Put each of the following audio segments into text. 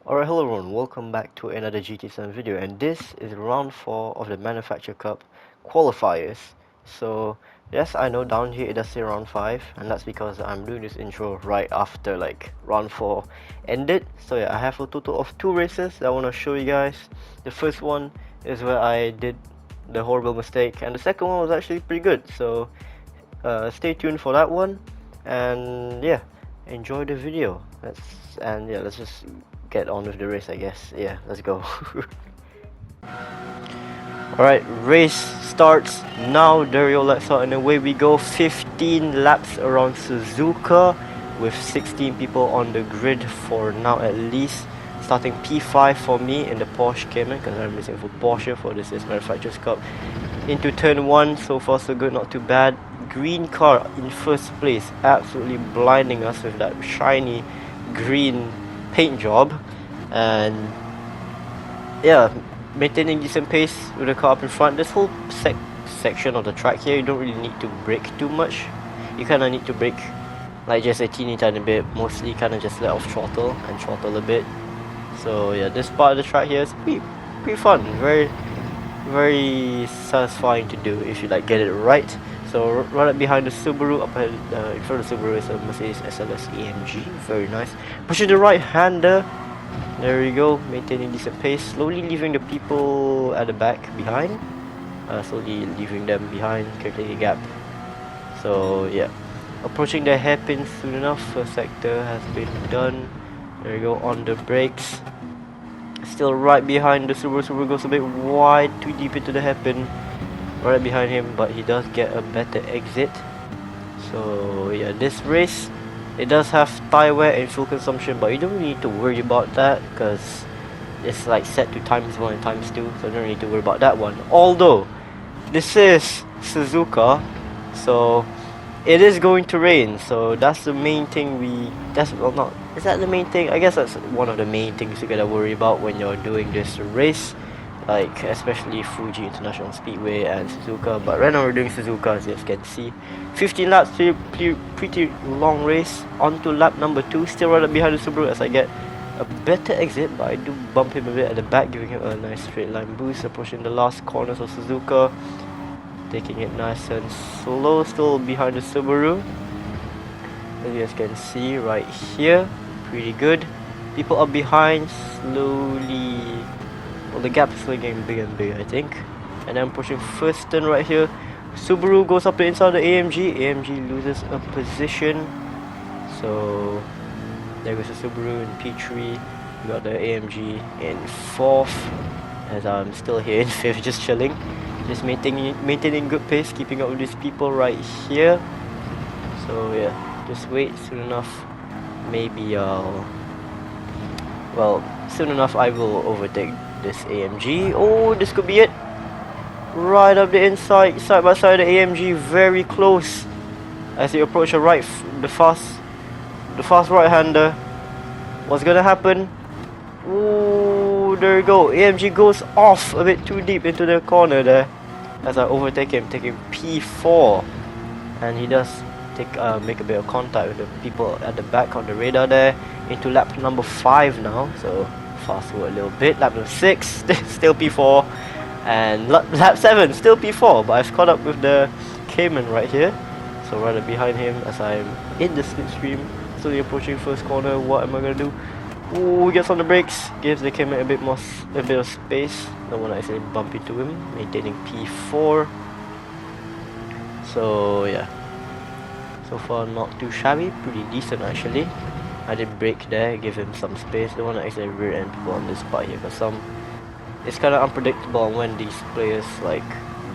Alright, hello everyone, welcome back to another GT7 video, and this is round 4 of the Manufacturer Cup qualifiers. So, yes, I know down here it does say round 5, and that's because I'm doing this intro right after like round 4 ended. So yeah, I have a total of 2 races that I want to show you guys. The first one is where I did the horrible mistake, and the second one was actually pretty good. So, stay tuned for that one, and yeah, enjoy the video. Let's just get on with the race, I guess. Yeah, let's go. Alright, race starts now. Dario lets out and away we go. 15 laps around Suzuka with 16 people on the grid for now at least. Starting P5 for me in the Porsche Cayman because I'm racing for Porsche for this is Manufacturers Cup. Into turn 1, so far so good, not too bad. Green car in first place, absolutely blinding us with that shiny green paint job, and yeah, maintaining decent pace with the car up in front. This whole section of the track here, you don't really need to brake too much. You kind of need to brake like just a teeny tiny bit, mostly kind of just let off throttle and throttle a bit. So yeah, this part of the track here is pretty fun, very satisfying to do if you like get it right. So right up behind the Subaru, up ahead, in front of the Subaru is a Mercedes SLS AMG, very nice. Pushing the right hander, there we go, maintaining decent pace, slowly leaving the people at the back behind, slowly leaving them behind, calculating a gap. So yeah, approaching the hairpin soon enough, first sector has been done, there we go, on the brakes. Still right behind the Subaru. Subaru goes a bit wide, too deep into the hairpin. Right behind him, but he does get a better exit. So yeah, this race, it does have tyre wear and fuel consumption, but you don't really need to worry about that because it's like set to ×1 and ×2, so you don't really need to worry about that one. Although this is Suzuka, so it is going to rain, so that's the main thing is that the main thing? I guess that's one of the main things you gotta worry about when you're doing this race, like especially Fuji International Speedway and Suzuka. But right now we're doing Suzuka, as you guys can see. 15 laps, pretty long race. On to lap number 2, still right up behind the Subaru as I get a better exit, but I do bump him a bit at the back, giving him a nice straight line boost. Approaching the last corners of Suzuka, taking it nice and slow, still behind the Subaru. As you guys can see right here, pretty good. People up behind, slowly, well, the gap is slowly getting bigger and bigger, I think. And then pushing first turn right here. Subaru goes up the inside of the AMG. AMG loses a position. So there goes the Subaru in P3. We got the AMG in 4th. As I'm still here in 5th, just chilling. Just maintaining good pace, keeping up with these people right here. So yeah, just wait, soon enough maybe soon enough I will overtake this AMG. Oh, this could be it. Right up the inside, side by side the AMG, very close. As they approach the fast right-hander. What's gonna happen? Oh, there you go. AMG goes off a bit too deep into the corner there. As I overtake him, taking P4, and he does make a bit of contact with the people at the back on the radar there. Into lap number 5 now, so fast forward a little bit. Lap number 6, still P4, and lap 7, still P4, but I've caught up with the Cayman right here. So right behind him as I'm in the slipstream, slowly approaching first corner. What am I gonna do? Ooh, gets on the brakes, gives the Cayman a bit of space. Don't want to actually bump into him, maintaining P4. So yeah, so far not too shabby, pretty decent actually. I did brake there, give him some space. Don't want to actually rear end people on this part here because it's kind of unpredictable on when these players like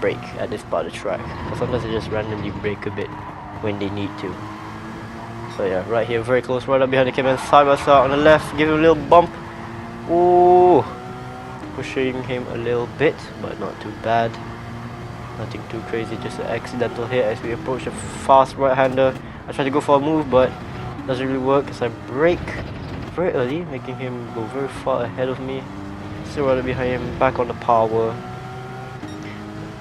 brake at this part of the track. But sometimes they just randomly brake a bit when they need to. So yeah, right here, very close, right up behind the Cayman, side by side on the left, give him a little bump. Ooh, pushing him a little bit, but not too bad. Nothing too crazy, just an accidental hit as we approach a fast right-hander. I try to go for a move, but doesn't really work as I brake very early, making him go very far ahead of me. Still right up behind him, back on the power.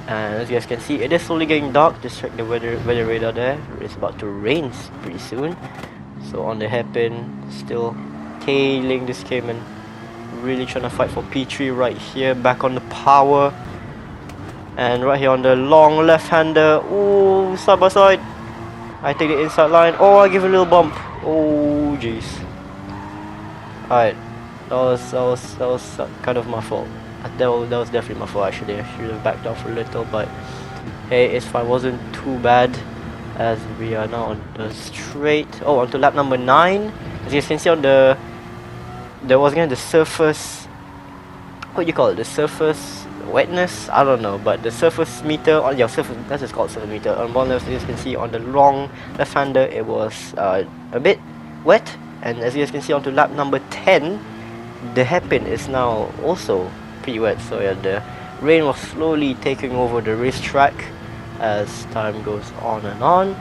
And as you guys can see, it is slowly getting dark. Just check the weather radar there. It's about to rain pretty soon. So on the hairpin, still tailing this Cayman. really trying to fight for P3 right here, back on the power. And right here on the long left-hander, ooh, side by side. I take the inside line, oh, I give a little bump. Oh, jeez. Alright, that was kind of my fault. That was definitely my fault actually. I should have backed off a little, but hey, it's fine. Wasn't too bad. As we are now on the straight. Oh, onto lap number 9. As you can see on the surface. What do you call it? The surface wetness? I don't know, but the surface meter on your surface. That's just called surface meter. On one left, as you can see on the long left-hander, it was a bit wet. And as you guys can see onto lap number 10, the hairpin is now also pretty wet. So yeah, the rain was slowly taking over the racetrack as time goes on and on.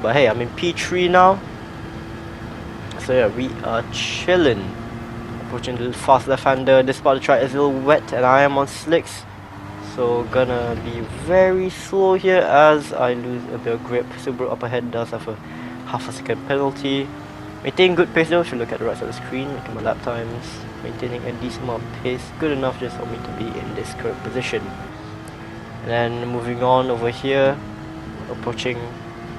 But hey, I'm in P3 now. So yeah, we are chilling. Approaching the fast left-hander. This part of the track is a little wet and I am on slicks. So gonna be very slow here as I lose a bit of grip. Subaru up ahead does have a half a second penalty. Maintaining good pace though, should look at the right side of the screen, look at my lap times. Maintaining a decent amount of pace, good enough just for me to be in this current position. And then moving on over here, approaching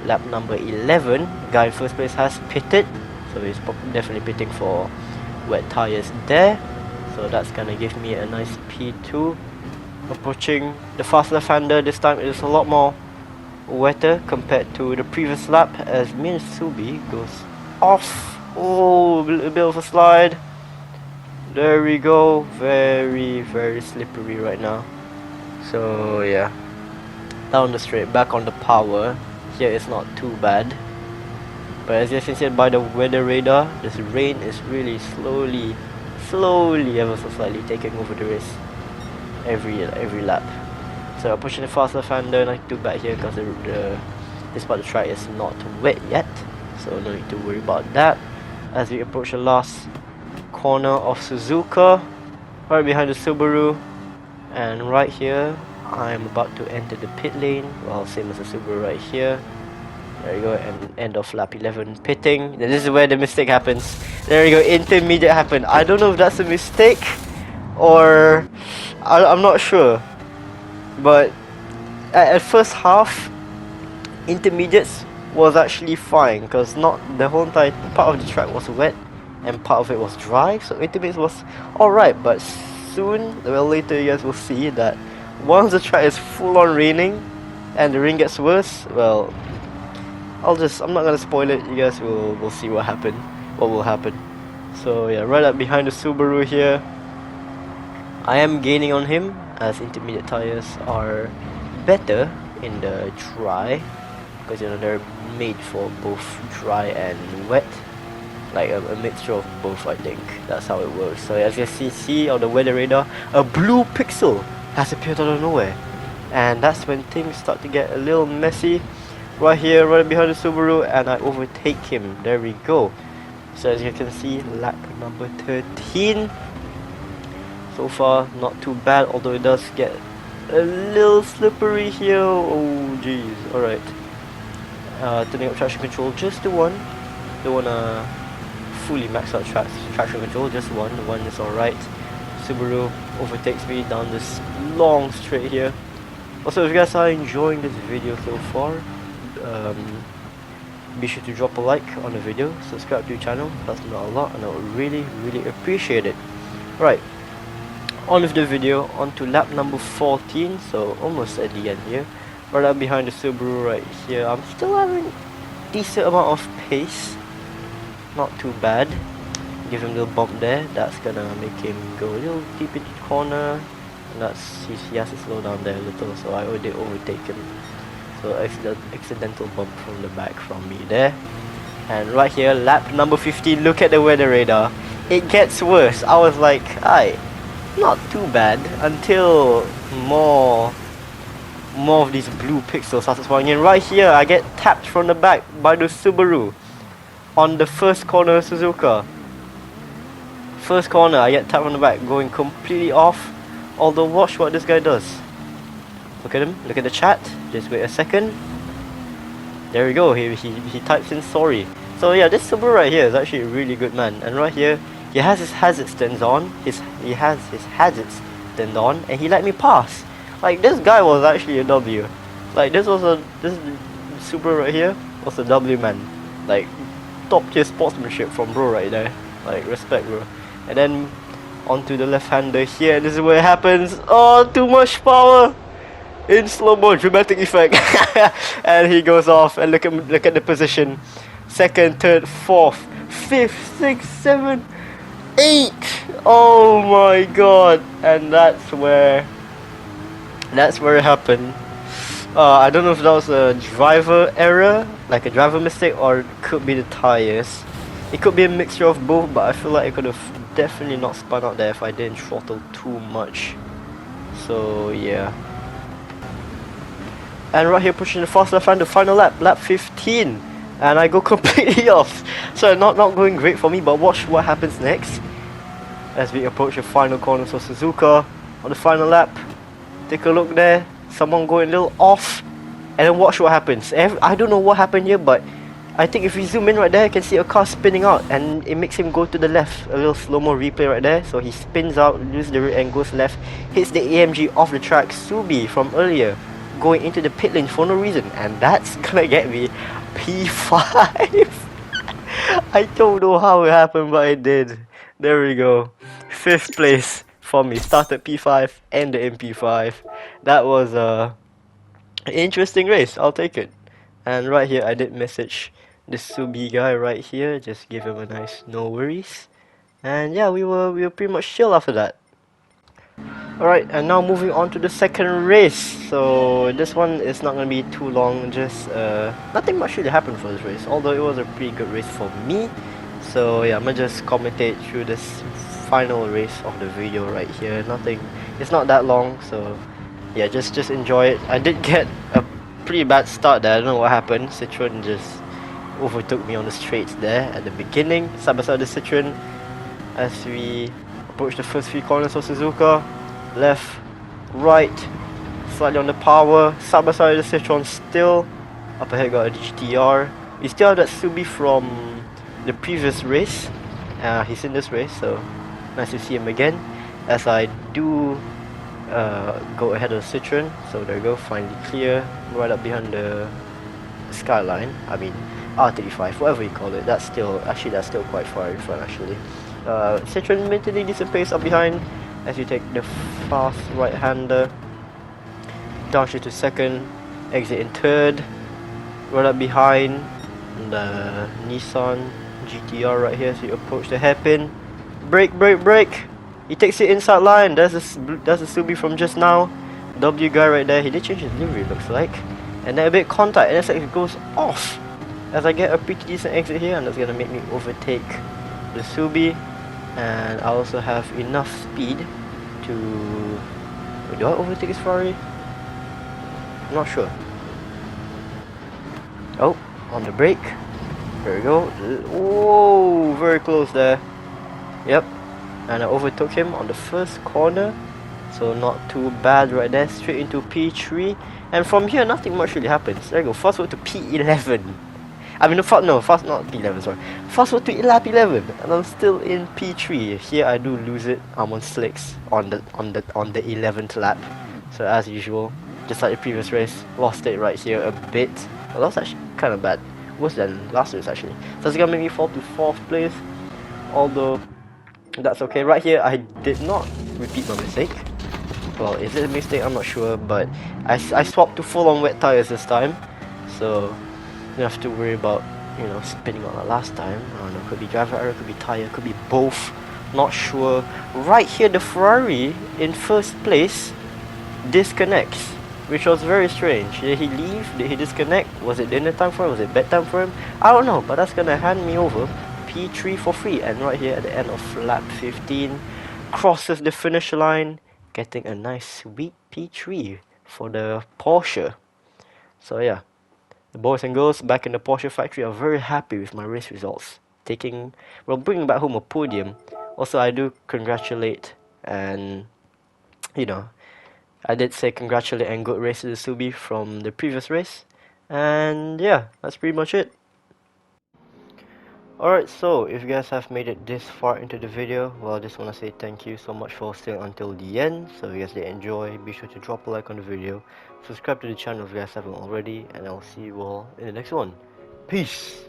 lap number 11, the guy in first place has pitted, so he's definitely pitting for wet tires there. So that's gonna give me a nice P2. Approaching the fast left-hander, this time it is a lot more wetter compared to the previous lap as Mitsubi goes off. Oh, a bit of a slide. There we go. Very slippery right now. So yeah, down the straight, back on the power. Here it's not too bad, but as you can see by the weather radar, this rain is really slowly ever so slightly taking over the race every lap. So I'm pushing the fast left-hander, and I took back here because this part of the track is not wet yet, so no need to worry about that. As we approach the last corner of Suzuka, right behind the Subaru, and right here I'm about to enter the pit lane. Well, same as the Subaru right here. There you go, and end of lap 11 pitting. Then this is where the mistake happens. There you go, intermediate happened. I don't know if that's a mistake or I'm not sure, but at first half, intermediates was actually fine because not the whole entire part of the track was wet and part of it was dry, so intermediates was alright. But soon, well, later you guys will see that once the track is full on raining and the rain gets worse, well, I'm not gonna spoil it. You guys will see what will happen. So yeah, right up behind the Subaru here, I am gaining on him as intermediate tires are better in the dry, because you know they're made for both dry and wet, like a mixture of both. I think that's how it works. So as you can see on the weather radar, a blue pixel has appeared out of nowhere, and that's when things start to get a little messy. Right here, right behind the Subaru, and I overtake him. There we go. So as you can see, lap number 13. So far, not too bad, although it does get a little slippery here. Oh jeez. Alright. Turning up traction control just to one. Don't wanna fully max out traction control, just one. The one is alright. Subaru overtakes me down this long straight here. Also, if you guys are enjoying this video so far, be sure to drop a like on the video, subscribe to the channel, that's me a lot and I would really appreciate it. Right, on with the video, on to lap number 14, so almost at the end here. Right up behind the Subaru right here, I'm still having decent amount of pace, not too bad. Give him a little bump there, that's gonna make him go a little deep into the corner, and he has to slow down there a little, so I did overtake him. So accidental bump from the back from me there. And right here, lap number 15, look at the weather radar. It gets worse. I was like, aye, not too bad, until more of these blue pixels started spawning in. Right here, I get tapped from the back by the Subaru on the first corner of Suzuka. First corner, I get tapped from the back, going completely off. Although watch what this guy does. Look at him, look at the chat, just wait a second. There we go, he types in sorry. So yeah, this Subaru right here is actually a really good man. And right here, He has his hazard stands on. He has his hazards stand on, and he let me pass. Like, this guy was actually a W. Like, this Subaru right here was a W, man. Like, top tier sportsmanship from bro right there. Like, respect, bro. And then onto the left hander here. This is where it happens. Oh, too much power in slow-mo, dramatic effect. And he goes off, and look at the position. Second, third, fourth, fifth, sixth, seventh, eighth. Oh my god. And that's where it happened. I don't know if that was a driver error, like a driver mistake, or it could be the tires. It could be a mixture of both, but I feel like it could have definitely not spun out there if I didn't throttle too much. So yeah. And right here, pushing the fast left hand, the final lap 15, and I go completely off. So not going great for me, but watch what happens next as we approach the final corner. So Suzuka on the final lap. Take a look there. Someone going a little off, and then watch what happens. I don't know what happened here, but I think if we zoom in right there, you can see a car spinning out, and it makes him go to the left. A little slow-mo replay right there. So he spins out, loses the rear and goes left, hits the AMG off the track, Subi from earlier, going into the pit lane for no reason, and that's gonna get me P5. I don't know how it happened, but it did. There we go. 5th place for me. Started P5 and the MP5. That was an interesting race. I'll take it. And right here, I did message the Subi guy right here. Just give him a nice no worries. And yeah, we were pretty much chill after that. Alright, and now moving on to the second race. So this one is not gonna be too long. Just nothing much really happened for this race, although it was a pretty good race for me. So yeah, I'm gonna just commentate through this final race of the video right here. Nothing, it's not that long, so yeah, just enjoy it. I did get a pretty bad start there. I don't know what happened. Citroen just overtook me on the straights there at the beginning, side by side the Citroen. As we approach the first few corners of Suzuka, left, right, slightly on the power, side by side the Citroen still. Up ahead got a GTR. We still have that Subi from the previous race. He's in this race, so nice to see him again. As I do go ahead of the Citroen, so there we go, finally clear, right up behind the skyline. I mean R35, whatever you call it. That's still quite far in front actually. Citroen mentally decent pace up behind as you take the fast right-hander, downshift to second, exit in third, right up behind the Nissan GTR right here. So you approach the hairpin, brake. He takes it inside line. That's a Subi from just now. W guy right there. He did change his livery, looks like. And then a bit contact, and then it goes off as I get a pretty decent exit here, and that's gonna make me overtake the Subi. And I also have enough speed to... Do I overtake this Ferrari? I'm not sure. Oh, on the brake. There we go. Whoa, very close there. Yep. And I overtook him on the first corner. So not too bad right there. Straight into P3. And from here, nothing much really happens. There you go. Fast forward to P11. I mean, fast not P11, sorry. Fast forward to lap 11, and I'm still in P3. Here I do lose it. I'm on slicks on the 11th lap. So as usual, just like the previous race, lost it right here a bit. Well, that was actually kind of bad. Worse than last race actually. So it's gonna make me fall to 4th place. Although that's okay. Right here, I did not repeat my mistake. Well, is it a mistake? I'm not sure, but I swapped to full-on wet tires this time. So you don't have to worry about, you know, spinning out like last time. I don't know, could be driver error, could be tire, could be both. Not sure. Right here, the Ferrari in first place disconnects, which was very strange. Did he leave? Did he disconnect? Was it dinner time for him? Was it bedtime for him? I don't know, but that's gonna hand me over P3 for free. And right here at the end of lap 15, crosses the finish line, getting a nice sweet P3 for the Porsche. So yeah. The boys and girls back in the Porsche factory are very happy with my race results. Bringing back home a podium. Also, I do congratulate and, you know, I did say congratulate and good race to the Subi from the previous race. And yeah, that's pretty much it. Alright, so if you guys have made it this far into the video, well, I just want to say thank you so much for staying until the end. So if you guys did enjoy, be sure to drop a like on the video, subscribe to the channel if you guys haven't already, and I'll see you all in the next one. Peace!